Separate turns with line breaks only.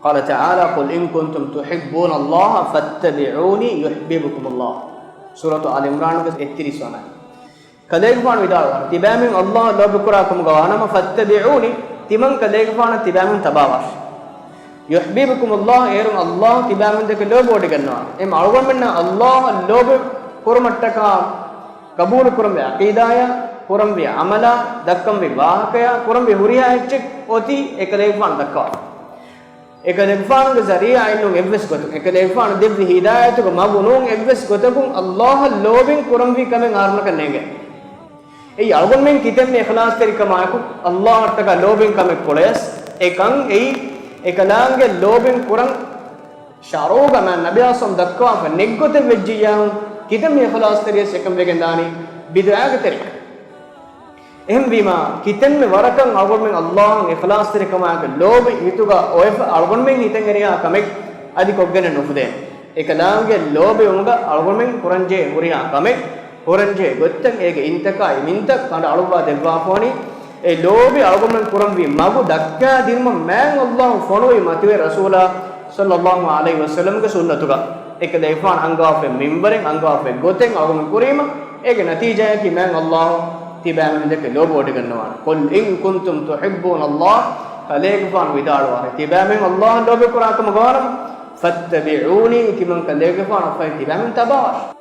قال تعالى قل إن كنتم تحبون الله فاتبعوني يحببكم الله سورة آل عمران اتري سونا كذلك فان ودار تبامن الله لو بكراكم غوانما فاتبعوني تمن كذلك فان تبامن تباواش يحببكم الله ايرم الله تبامن دك لو بودي ගන්නවා එම් අලුගොන් මෙන්න الله ලෝබ කුරමට්ටක قبول كرم عقيدايا كرم بعملا دكم بواقعا كرم بهوريا هيك اوتي اكليفان دكوا اكليفان ذريعه انه ابس كتو اكليفان دب هدايته مغنون ابس كتو الله لوبين كرم بي كمن آرم करनेगे ए अल्गोन में कितन में इखलास तरीका माको अल्लाह तका लोबिन कमे कोलेस एकं ए एकलांगे लोबिन कुरन शारोगा मैं नबी आसम दक्का नेगोते वेजिया कितन में इखलास तरीके से कम वेगंदानी बिदआग तरीका එහෙම වීම කිතෙන් මේ වරකන් අල්ගොන් මෙන් අල්ලාහ් ඉඛලාස් තරික මාක ලෝභ හිතුගා ඔය අල්ගොන් මෙන් හිතෙන් එරියා කමෙක් අදි කොග්ගෙන නුෆුදේ එකලාගේ ලෝභය උමුග අල්ගොන් මෙන් කුරන්ජේ මුරියා කමෙක් කුරන්ජේ ගොත්තන් ඒගේ ඉන්තකයි මින්ත කඩ අලුවා දෙවා ෆෝනි ඒ ලෝභය අල්ගොන් මෙන් කුරන් වී මගු දක්කා දින්ම මෑන් අල්ලාහ් ෆෝනෝයි මතුවේ රසූලා සල්ලල්ලාහු අලයිහි වසල්ලම් ගේ සුන්නතුගා එක දෙයිෆාන් අංගාෆේ මිම්බරෙන් අංගාෆේ ගොතෙන් අල්ගොන් මෙන් කුරීම ඒගේ නතිජය කි මෑන් අල්ලාහ් تبان دك لو بودي كنوا قل إن كنتم تحبون الله فليك فان وداروا تبان الله لو بكراكم غارم فاتبعوني تمن كليك فان فان تبان تباش